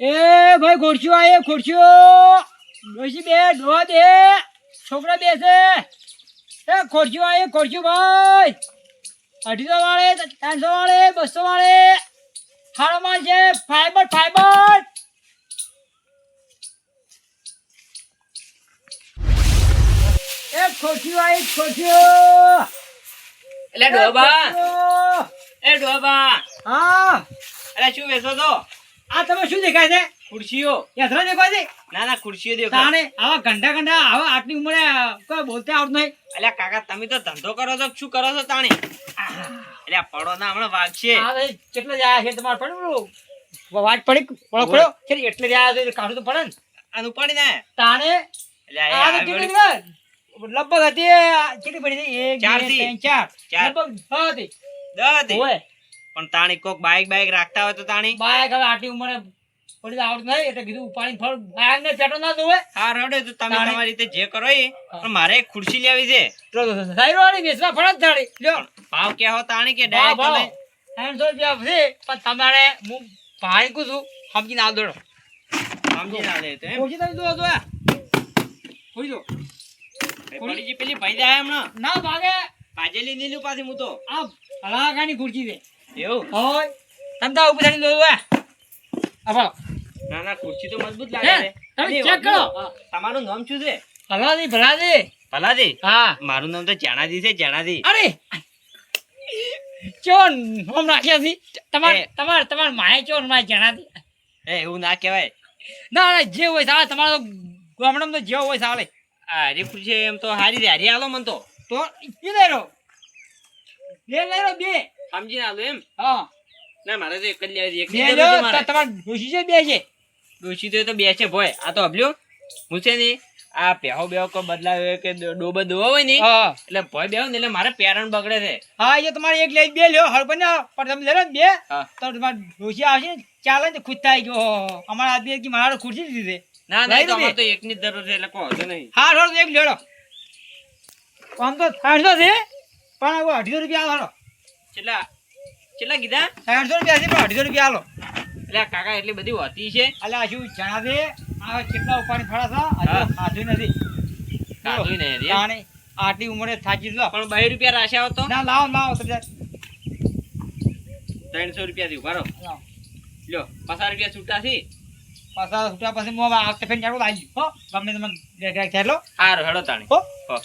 એ ભાઈ ખુરશીઓ આયે ખુરશીઓ ડોશી બે ડોહા બે છોકરા બે છે એ ખુરશીઓ આયે ખુરશીઓ ભાઈ 250 વાળે 300 વાળે 200 વાળે હારો માલ છે ફાઈબર એ ખુરશીઓ આયે ખુરશીઓ એટલે ડોબા હા અરે શું વેચો છો? આ તમે શું દેખાય છે ખુરશીઓ. યાત્રા દેખાય છે ના ખુરશીઓ દેખો. તાણે આવા ઘંટા આવા આટલી ઉંમરે કોઈ બોલતે આવડતું નહીં. અલ્યા કાકા તમે તો ધંધો કરો છો શું કરો છો તાણે? અલ્યા પડો ના હમણાં વાગશે. હા ભાઈ કેટલા જ આયા છે તમારે પડ્યું વાત પડી પડો છે એટલે જ આયા છે કાઢું તો પડે ને આનું પડી ને તાણે અલ્યા આ કેટલી લગભગ હતી કેટલી પડી હતી 1 2 3 4 લગભગ 6 હતી 10 હતી. ઓય પણ તાણી કોક બાઈક રાખતા હોય તો તાણી બાઈક હવે આટલી ઉંમરે પડી આવડતું નહીં એટલે કીધું ઉપાડીને ફળ બાઈક ને પેટો ના દોવે. હા રડે તો તમે તમારી રીતે જે કરો એ. પણ મારે એક ખુરશી લેવી છે. સાઈડ વાળી વેચવા ફળ જ થાળી લ્યો ભાવ કે હો તાણી કે ડાયરેક્ટ તમે 300 રૂપિયા છે પણ તમારે હું ભાઈ કું છું સમજીને આવ દોડો સમજી ના લે તો એમ. ખુરશી તમે દો ખુરશી દો પડી જી પેલી ભાઈ જાય હમણાં ના ભાગે પાજેલી નીલું પાછી હું તો આ હલાકાની ખુરશી છે એવું હોય તમે તો ઉભી થઈને દો આ ના ખુરશી તો મજબૂત લાગે છે. તમે ચેક કરો તમારું નામ શું છે? ભલાજી ભલાજી. હા મારું નામ તો જાણાજી છે જાણાજી. અરે ચોન હોમ રાખ્યા છે તમાર માય ચોન માય જણાતી એવું ના કહેવાય. ના જે હોય ચાલે તમારો ગામડામાં તો જે હોય ચાલે. હારી ખુરશી એમ તો હારી હારી આલો મન તો ઈ લઈ લો બે સમજી ના આલો એમ. હા ના મારે તો એક જ લેવી છે. બે એક લો જ મારે તમાર ડોશી છે બે છે ડોશી તો બે છે ભોય. આ તો અભલ્યો હું છે ને આ પહેવો બેહો કોઈ બદલાવે કે ડોબો દોવા હોય ને હા એટલે ભોય બેહો ને એટલે મારે પેરણ બગડે છે. હા એ તમારે એક લઈ બે લ્યો હળ પણ તમે લે બે હા. તો તમાર ડોશી આવશે ને ચાલે ને ખુદ થાય ગયો અમારા આદમી કે મારા ખુરશી લીધી છે ના લઈ તો લો અમારે તો એકની જ જરૂર છે એટલે કોઈ વાંધો નહીં. હા રોડ એક લેડો આમ તો 300 છે પણ હવે 250 રૂપિયા આલો કેટલા કીધા? 300 રૂપિયા છે પણ 250 રૂપિયા આલો એટલે આ કાકા એટલી બધી હોતી છે. અલ્યા શું જણાવે આ કેટલા ઉપાડી ફળા છે હજુ ખાધું નથી કાઢું નહીં હજી. તાણે આટલી ઉંમરે થાકી લો પણ 2 રૂપિયા રાખ્યા હોત તો ના લાવો તમે 300 રૂપિયા થી ઉભા રહો. લાવો લ્યો 50 રૂપિયા છૂટા છે. પાછા છૂટા પછી હું આવતે ફેન જાડું લાવી હો ગમે તમે ગ્રાહક થયેલો હારું હેડો તાણી. હો હો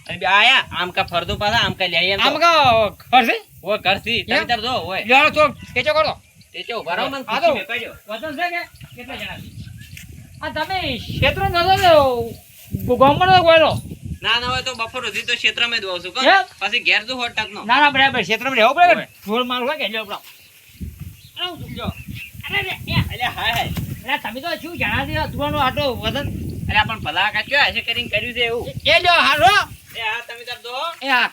અને બે આયા આમ કા ફરતો પાછા આમ કા લઈ આયા આમ કા કરશે ઓય કરતી તમે તાર જો ઓય લેડો તો કેચો કરો તે ચો ઉભા રહો મને આ તો ખુરશી મેકાડ્યો. વજન છે કે કેટલા જણા છે આ તમે ક્ષેત્ર નતો ગામમાં ગયેલો ના હોય તો બપોર સુધી તો ક્ષેત્રમાં જ હોઉં છું હે? પછી ઘેર જો હોટ ટાકનો. ના બરાબર ક્ષેત્રમાં રહેવું પડે ઢોળ માલ હોય કે લ્યો આપણો આવું લ્યો અરે એટલે હાય અરે તમે તો શું જણાવી તુવાનો આટલો વજન અરે પણ ભલા કાચ્યો હશે કરીને કર્યું છે એવું. એ લ્યો હારો એ હા તમે તાર દો. એ હા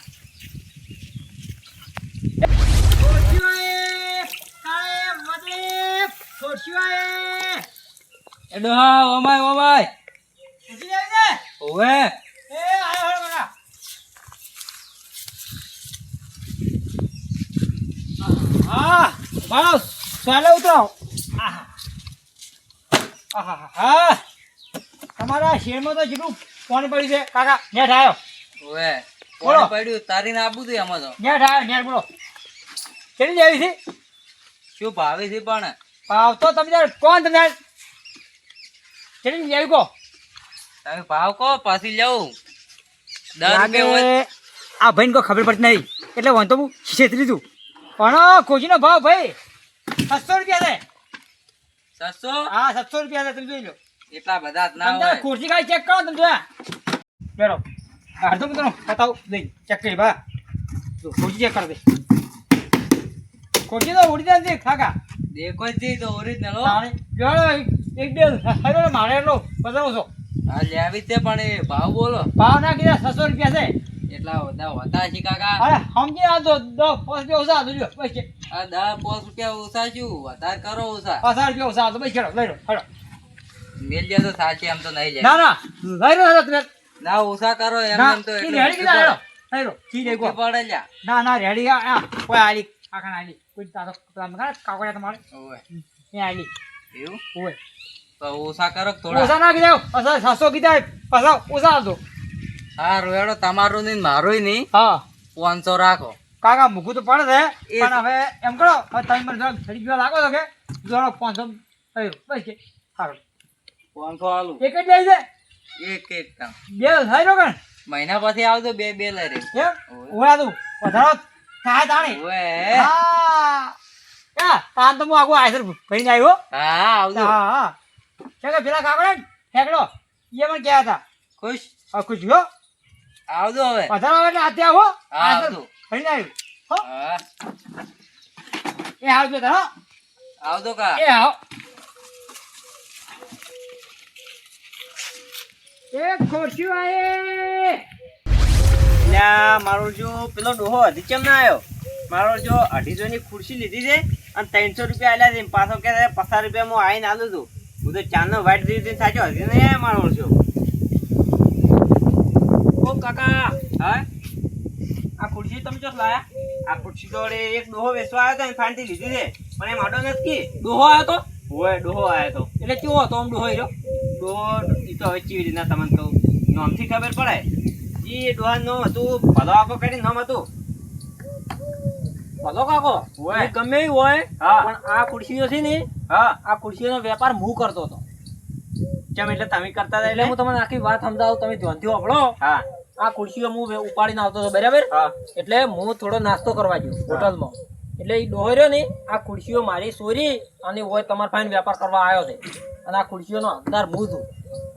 તમારા શેરમાં તો જેટલું પાણી પડ્યું છે કાકા નેટ આવ્યો ઓએ બોલો. કોણ પડ્યું તારી ને આપું તું એમાં તો નેટ આવ્યો નેટ બોલો કેટલી લેવી છે શું ભાવે છે પણ ભાવ તો તમે યાર કોણ તમે યાર કેટલી લેવી કહો તમે ભાવ કહો પાછી લઉં 10 રૂપિયા હોય લાગે આ ભાઈને કોઈ ખબર પડતી નહીં એટલે વાંધો હું છેતરી તું પણ કોચીનો ભાવ ભાઈ 700 રૂપિયા છે 700 હા 700 રૂપિયા છે તમે જોઈ લો એટલા બધા જ ના તમે હોય ખુરશી કાઢી ચેક કરો તમે જોયા બેરો અડધો મિત્રો બતાવ દઈ ચેક કરી બા જો ખુરશી ચેક કર દે ખુરશી તો ઉડી જાય છે કાકા દેખો જ તો ઓરિજિનલ હો તાણે જો એક બે હારો મારે એટલો બતાવો છો આ લેવી તે પણ એ ભાવ બોલો ભાવ ના કીધા 600 રૂપિયા છે એટલા બધા હોતા છે કાકા અરે સમજી આ તો 10 રૂપિયા ઓછા દો બસ છે આ 10 રૂપિયા ઓછા શું વધારે કરો ઓછા 50 રૂપિયા ઓછા તો બસ ચડો લઈ લો હડો મેલ જાય તો સાચી એમ તો નહીં ના જાય ના લઈ લો તમે ના ઓછા કરો એમ ના એમ તો ઈ એટલે રેડી કીધા હેડો લઈ લો કી દે કો પડે લ્યા ના ના રેડી આ કોઈ આલી આખા આલી કોઈ તારો તમે કાકોડા તમારે ઓય એ આલી એવું ઓય તો ઓછા કરો કે થોડા ઓછા નાખી દેવ પાછા 700 કીધા પાછા ઓછા આવતો સારું હેડો તમારું નહીં મારું નહીં હા 500 રાખો કાકા મૂકું તો પડે છે પણ હવે એમ કરો હવે તમે મને જરાક છડી ગયો લાગો છો કે જોડો 500 થયું બસ કે સારું 500 આલું એક જ લઈ જાય એક કામ બે થઈ રહ્યો કણ મહિના પછી આવજો બે લઈ રે કેમ ઓયા તું વધારો થાય તાણે ઓએ હા કા તાન તો હું આગો આયસર ભઈને આવ્યો હા આવજો હા હા કે પેલા કાકડા ઠેકડો એ મને કહેતા હતા ખુશ આ ખુશ ગયો આવજો હવે વધારો આવે એટલે આતે આવો હા, આયસર આવજો. ભઈને આવ્યો હો હા એ આવજો તાર હો આવજો કા એ આવો એ ખુરશી આયે લ્યા મારો જો પેલો ડોહો હજી કેમ ના આવ્યો મારો જો 250 ની ખુરશી લીધી છે અને 300 રૂપિયા આલ્યા છે પાછો કે 50 રૂપિયા હું આવીને આલું છું હું તો ચાંદનો વાઇટ દીધી સાચો હજી નહીં આવ્યો મારો જો ઓ કાકા હા આ ખુરશી તમે ચોક લાયા આ ખુરશી તો વળી એક ડોહો વેચવા આવ્યો હતો ને ફાંટી લીધી છે પણ એ માડો નથી ડોહો આવ્યો તો હોય ડોહો આવ્યો તો એટલે કેવો હતો આમ ડોહો રહ્યો ડોહો ઈ તો હવે ચીવી રીતના તમને તો નામથી ખબર પડે ઈ ડોહા નામ હતું ભલો આખો કરીને નામ હતું ભલો કાકો હોય. એ ગમે એવું હોય હા. પણ આ ખુરશીઓ છે ને હા આ ખુરશીનો વેપાર હું કરતો હતો ચમ એટલે તમે કરતા હતા એટલે હું તમને આખી વાત સમજાવું તમે ધ્યાનથી સાંભળો હા આ ખુરશીઓ હું ઉપાડીને આવતો હતો બરાબર હા એટલે હું થોડો નાસ્તો કરવા ગયો હોટલમાં એટલે એ ડોહો રહ્યો ને આ ખુરશીઓ મારી ચોરી અને હોય તમારા પાસે વેપાર કરવા આવ્યો છે અને આ ખુરશીઓનો હકદાર હું છું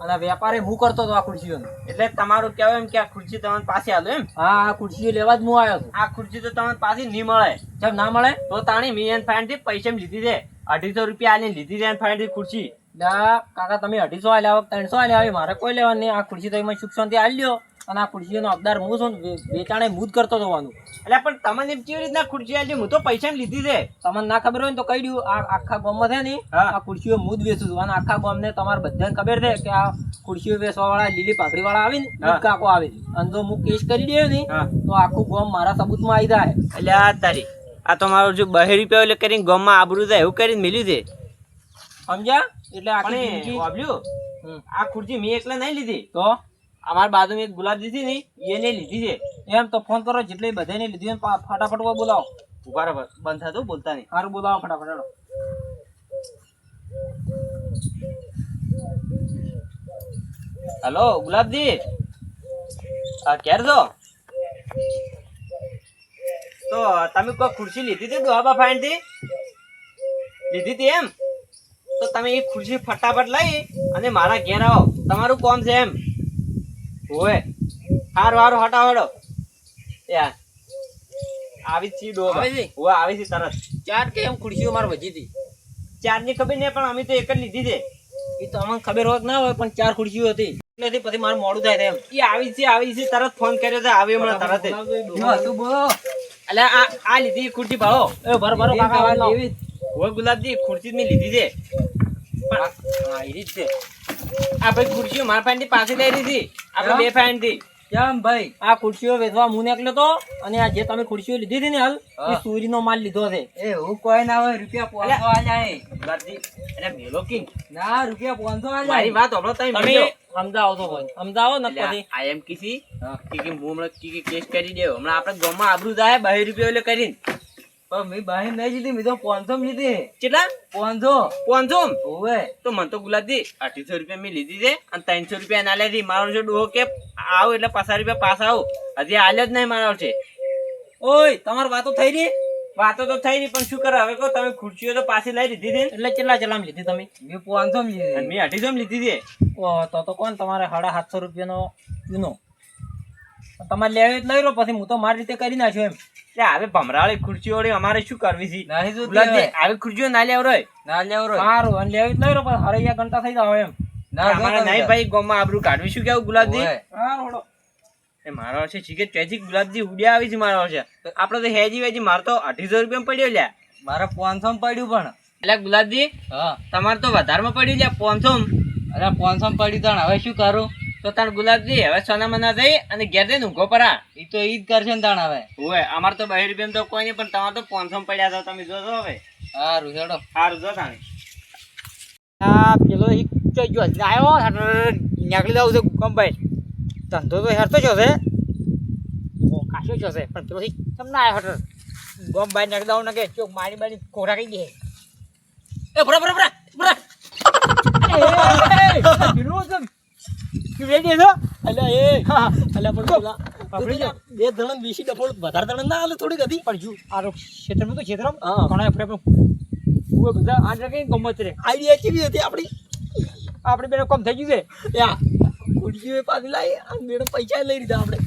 અને આ વેપારે હું કરતો હતો આ ખુરશીઓનો એટલે તમારું કહેવાય એમ કે આ ખુરશી તમને પાસે આલો એમ હા આ ખુરશીઓ લેવા જ હું આવ્યો છું આ ખુરશી તો તમને પાસે નહીં મળે જેમ ના મળે તો તાણી મી એન ફાઈન થી પૈસા લીધી છે 250 રૂપિયા આલી લીધી છે એન ફાઈન થી ખુરશી લા કાકા તમે 250 આલ્યા 300 આલ્યા હવે મારે કોઈ લેવા નહીં આ ખુરશી તો એમાં સુખ શાંતિ આલી લ્યો અને આ ખુરશીઓનો હકદાર હું છું ને વેચાણે હું જ કરતો જવાનું એટલે પણ તમને એમ કેવી રીતના ખુરશી આલી હું તો પૈસા લીધી છે તમને ના ખબર હોય ને તો કહી દઉં આ આખા ગામમાં છે ને હા. આ ખુરશીઓ હું જ વેચું છું અને આખા ગામને તમારે બધાને ખબર છે કે આ ખુરશીઓ વેચવા વાળા લીલી પાઘડી વાળા આવે ને ઈ જ હા. કાકો આવે છે અને જો હું કેસ કરી દઉં ને હા. તો આખું ગામ મારા સબૂતમાં આવી જાય એટલે આ તારી આ તો મારું જો 2 રૂપિયા એટલે કરીને ગામમાં આબરૂ જાય એવું કરીને મિલ્યું છે સમજ્યા એટલે આખી પણ જિંદગી વાબ્યું હમ. આ ખુરશી મેં એકલા નહીં લીધી તો અમારી બાજુમાં એક ગુલાબ દીધી ને એને લીધી છે એમ તો ફોન કરો જેટલી બધાને લીધી હોય ને ફટાફટ બોલાવો ઉભા રહો બંધ થતું બોલતા નહીં સારું બોલાવો ફટાફટ હેડો. હલો ગુલાબજી આ ક્યારે છો તો તમે કોઈ ખુરશી લીધી હતી ડોહાબા ફાઈન થી લીધી હતી એમ તો તમે એ ખુરશી ફટાફટ લઈ અને મારા ઘેર આવો તમારું કોમ છે એમ હોય હારું હારું હટાવડો યાર આવી જ છી ડોહા આવી છે? હોય આવી છે તરત ચાર કે એમ ખુરશીઓ મારે વધી હતી ચારની ખબર નહીં પણ અમે તો એક જ લીધી છે એ તો અમને ખબર હોત ના હોય પણ 4 ખુરશીઓ હતી એટલે પછી મારે મોડું થાય એમ એ આવી છે તરત ફોન કર્યો તો આવી હમણાં તરત જ. જો હતું બોલો એટલે આ લીધી ખુરશી ભાળો એ ભરો કાકા વાત લાવો. હોય ગુલાબજી ખુરશી જ મેં લીધી છે હા એ રીત છે આ ભાઈ ખુરશીઓ મારા ફાઈન થી પાછી લઈ લીધી આપણે બે ફાઈન થી કેમ ભાઈ આ ખુરશીઓ વેચવા હું નીકળ્યો તો અને આ જે તમે ખુરશીઓ લીધી હતી ને હાલ એ હા. સુરીનો માલ લીધો છે એ હું કોઈ ના હોય રૂપિયા 500 આલ્યા ગુલાબજી એટલે મેલો કિંગ ના રૂપિયા 500 મારી આલ્યા વાત સાંભળો તમે તમે મેલો. સમજાવો તો ભાઈ સમજાવો ને એટલે પછી આ એમ કીધી હા. કે હું હમણાં કેસ કરી દેવો હમણાં આપણે ગામમાં આબરૂ જાય 2 રૂપિયા એટલે કરીને પણ મેં બહાર નહીં લીધી મેં તો 500 માં લીધી કેટલા 500 500 ઓવે તો મને તો ગુલાબજી 250 રૂપિયા મેં લીધી છે અને 300 રૂપિયા ના લીધી મારો જો ડોહો કે આવ એટલે 50 રૂપિયા પાછા આવું હજી આલ્યો જ નહીં મારો છે ઓય તમારી વાતો થઈ રહી વાતો તો થઈ નહીં પણ શું કરે હવે કહો તમે ખુરશીઓ તો પાછી લઈ લીધી છે એટલે કેટલા ચલામ લીધી તમે મેં 500 માં અને લીધી મેં 250 માં લીધી છે ઓહો તો કોણ તમારે 750 રૂપિયાનો ચૂનો તમારે લેવી જ લઈ લો પછી હું તો મારી રીતે કરી નાખ્યો એમ એટલે હવે ભમરાળી ખુરશીઓ વળી અમારે શું કરવી છે નહીં જોતી ગુલાબજી હવે. આવી ખુરશીઓ ના લેવ રોય ના લેવો રો સારું અને લેવી જ લઈ લો પણ હરૈયા ઘંટા થઈ જાવ એમ ના અમારે નહીં ભાઈ ગામમાં આબરૂ કાઢવી શું કેવું ગુલાબજી ઓવે. સારું હેડો. એ મારો છે ચીકે ચોથી ગુલાબજી ઉડ્યા આવી છે મારો છે આપડે તો હેજી વેજી મારે તો 250 રૂપિયા પડ્યો લ્યા મારે 500 માં પડ્યું પણ એટલે ગુલાબજી હા તમારે તો વધારમાં પડ્યું લ્યા 500 અરે 500 માં પડ્યું તાણ હવે શું કરું તો તાર ગુલાબજી હવે સોના મના થઈ અને ઘેર જઈને ઊંઘો પરા ઈ તો ઈ જ કરશે ને તાણ હવે હોય અમારે તો 2 રૂપિયા તો કોઈ નહીં પણ તમારે તો 500 પડ્યા હતા તમે જોજો હવે સારું હેડો સારું જો તાણે આ પેલો ઈ જો આવ્યો નીકળી જાવ છે ગમભાઈ ધંધો તો હેરતો છો છે કાશો છો છે પણ પેલો તમને આવ્યો હટર ગમભાઈ નીકળી જાવ ને કે ચોક મારી બારી કોરા કહી દે એ ભરા ભરા ભરા ભરા રેડી છો અલ્યા એ અલ્યા પણ પેલા આપણે જો બે ધણન વીસી ડફોળ વધારે ધણન ના આલે થોડીક હતી પણ જો આ ક્ષેત્રમાં તો ક્ષેત્રમાં હા. ઘણા આપણે બધા આ કઈ ગમત રે આઈડિયા કેવી હતી આપણી આપણે બેનો કમ થઈ ગયું છે યા ખુરશીઓ પાછી લાવી અને બેનો પૈસા લઈ લીધા આપણે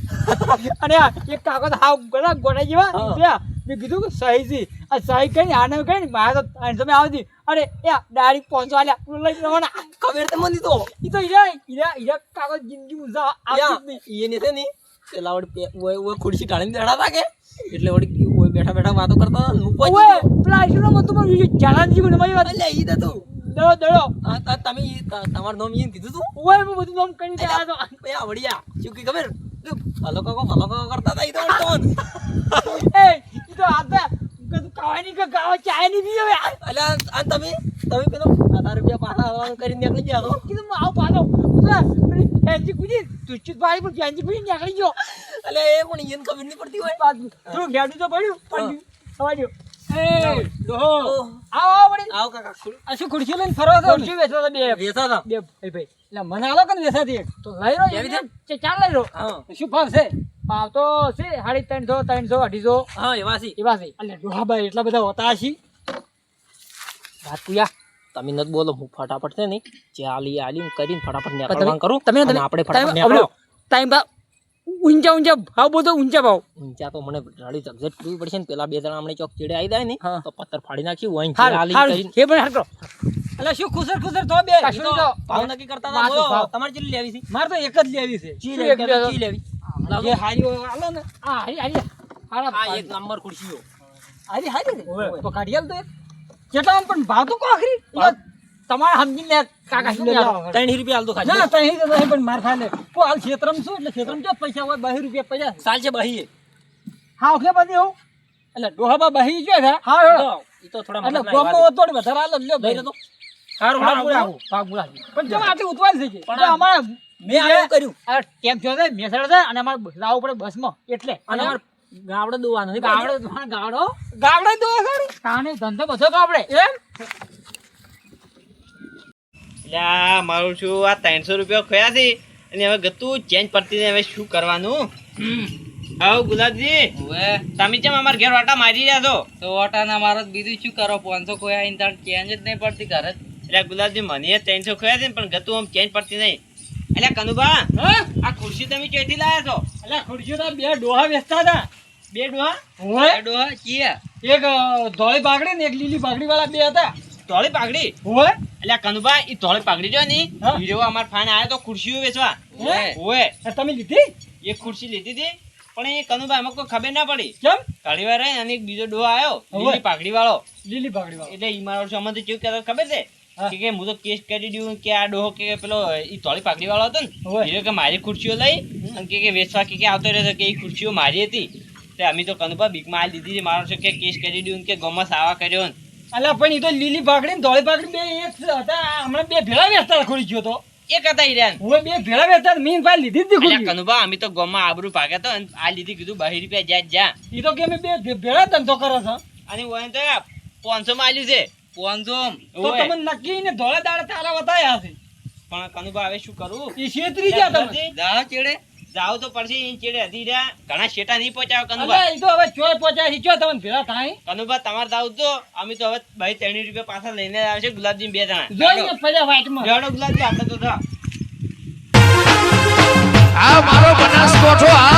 અને આ એક કાકો તો હાવ ગળા ગોળા જેવા હા. ત્યાં મેં કીધું કે સહી છે આ સહી કઈ આને કઈ મારે તો તમે આવતી અરે યા ડાયરેક્ટ પહોંચવા લઈ જવાના ખબર તો મને તો ઈ તો ઈરા કાકો જિંદગી મુઝા યા આપી એ ને છે ને પેલા વળી ઓય ખુરશી ઢાળીને બેઠા હતા કે એટલે વળી ઓય બેઠા બેઠા વાતો કરતા હતા હું ઓએ પહોંચી પેલા આઈસ્ક્રીમ મત તો જાનાજી મને મારી વાત અલ્યા ઈ તો દડો દડો તમે તમારું નામ ઈન કીધું તું ઓએ મેં બધું નામ કરી દે આ તો આ વડિયા શું કી ખબર ફલો કાકો કરતા હતા ઈ તો વળી એ ઈ તો આતા કદું કાવાની કે ગાવા ચાય નહીં પીવે અલ્યા આ તમે પેલો 1000 રૂપિયા પાછા આવવાનું કરીને નીકળી ગયા હો કીધું આવ પાછો એન્જી કુજી તુચિત ભાઈ પણ એન્જી કુજી નીકળી ગયો અલ્યા એ પણ ઈન ખબર નહીં પડતી હોય પાછું થોડું ઘેડું તો પડ્યું સવાજો એ ડોહો ઓહ. આવો વળી આવ કાકા આ શું ખુરશી લઈને ફરવા તો ખુરશી વેચવા તો બે વેચા હતા બે ભાઈ એટલે મને આલો કે વેચાતી એક તો લઈ લો કેવી છે? ચાલ લઈ લો હા શું ભાવ છે ભાવ તો છે 350 300 250 હા એવા છે એવા છે એટલે ડોહાભાઈ એટલા બધા હોતા હશી વાત કુયા તમે નત બોલો હું ફટાફટ છે ને જે આલી કરીને ફટાફટ નીકળવાનું કરું તમે અને આપણે ફટાફટ નીકળો ટાઈમ ભાવ ઊંચા ભાવ બધો ઊંચા ભાવ ઊંચા તો મને રાડી જગજટ કરવી પડશે ને પેલા બે જણા હમણાં ચોક ચેડે આવી જાય ને હા. તો પથ્થર ફાડી નાખ્યું હોય હાલ આલી હાલ કરીને એ પણ હાલ કરો એટલે શું ખુસર ખુસર તો બે કશું ઈ તો તો ભાવ નક્કી કરતા હતા માથું બોલો ભાવ. તમારે કેટલી લેવી છે મારે તો એક જ લેવી છે ચી શું લેવી એક લેવી? ચી લેવી જે હારી હોય હાલો ને આ હારી હારી હારા આ એક નંબર ખુરશીઓ હારી હારી ને તો કાઢી હાલ તો એક કેટલા પણ ભાવ તો કો આખરી તમારે સમજીને કાકા શું લેવા 3 રૂપિયા હાલ તો ખાલી ના તઈ તો નહીં પણ માર ખાલે કો હાલ ક્ષેત્રમાં શું એટલે ક્ષેત્રમાં જો પૈસા હોય 2 રૂપિયા પૈસા સાલ છે બહી હા ઓકે બધી હું એટલે ડોહાબા બહી જો છે હા હેડો ઈ તો થોડા એટલે મગજના ગોમનો એવા ઓતોડ વધારે હાલ લ્યો લઈ લો તો હારું હારું ભાગ બુરા પણ જો આટલી ઉતવાલ થઈ ગઈ પણ તો અમારે મેં આવું કર્યું આ ટેમ થયો છે મેસડ છે અને અમારે લાવવું પડે બસમાં એટલે અને અમાર ગાવડે દોવાનું છે ગાવડે તો ખરી કાને ધંધો બધો ગાવડે એમ એટલે આ મારું શું આ 300 રૂપિયા ખોયા છે અને હવે ગતું ચેન્જ પડતી ને હવે શું કરવાનું આવ ગુલાબજી હવે તમે કેમ અમારા ઘેર વાટા મારી રહ્યા છો તો ઓટાના મારો બીજું શું કરો 500 કોઈ આઈને તાર ચેન્જ જ નહીં પડતી ઘરે જ. એટલે ગુલાબજી મને 300 ખોયા છે ને પણ ગતું આમ ચેન્જ પડતી નહીં એટલે કનુભા હા આ ખુરશી તમે ક્યાંથી લાયા છો એટલે ખુરશીઓ તો બે ડોહા વેચતા હતા બે ડોહા હોય આ ડોહા ચિયા એક ધોળી પાઘડી ને એક લીલી પાઘડી વાળા બે હતા ધોળી પાઘડી હોય એટલે કનુભા ઈ ધોળી પાઘડી જો ની હા. હીરો અમાર ફાન આવ્યો તો ખુરશીઓ વેચવા ઓય. ઓય તમે લીધી એક ખુરશી લીધી હતી પણ એ કનુભા એમાં કોઈ ખબર ના પડી કેમ ઘણી વાર રહી અને એક બીજો ડોહો આવ્યો ઓય. લીલી પાઘડી વાળો લીલી પાઘડી વાળો એટલે ઈ મારો સામાન તો કેવું કહેતો ખબર છે હા. કે હું તો કેસ કરી દઉં કે આ ડોહો કે પેલો ઈ ધોળી પાઘડી વાળો હતો ઓય. ને હીરો કે મારી ખુરશીઓ લઈ અને કે વેચવા કે આવતો રહ્યો કે એ ખુરશીઓ મારી હતી તે અમે તો કનુભા બીકમાં આ લીધી છે મારો છે કે કેસ કરી દઉં કે ગોમાં સાવા કર્યો ને અલા પણ ઈ તો લીલી પાઘડી ને ધોળી પાઘડી બે એક હતા હમણાં બે ભેળા વેચતા હતા ખુરશીઓ તો એક હતા ઈરાન હવે બે ભેળા વેચતા હતા. મીન ભાઈ લીધી જ હતી અલ્યા ખુરશી કનુભા અમે તો ગોમાં આબરૂ ભાગ્યા તો અને આ લીધી કીધું 2 રૂપિયા જા જા ઈ તો કે અમે બે ભેળા ધંધો કરો છો અને ઓય તો 500 માં આલ્યું છે 500 તો ઓય. તમે નક્કી ને ધોળા દાડા તારા બતાયા છે પણ કનુભા હવે શું કરું ઈ છેતરી ગયા તમે ગુલાબજી, દાડા ચેડે જાવ તો પડશે ઈ ચેડે હતી રહ્યા ઘણા શેટા નહીં પહોંચાવ કનુભા અલા ઈ તો હવે ચોય પહોંચ્યા છે ચો તમને ભેળા થાય કનુભા તમારે જાવ તો અમે તો હવે 3 રૂપિયા પાછા લઈને આવશે ગુલાબજી 2 જણા જોઈને પડ્યા વાટમાં બેડો ગુલાબજી આપણે તો થા આ મારો બનાસકોઠો આ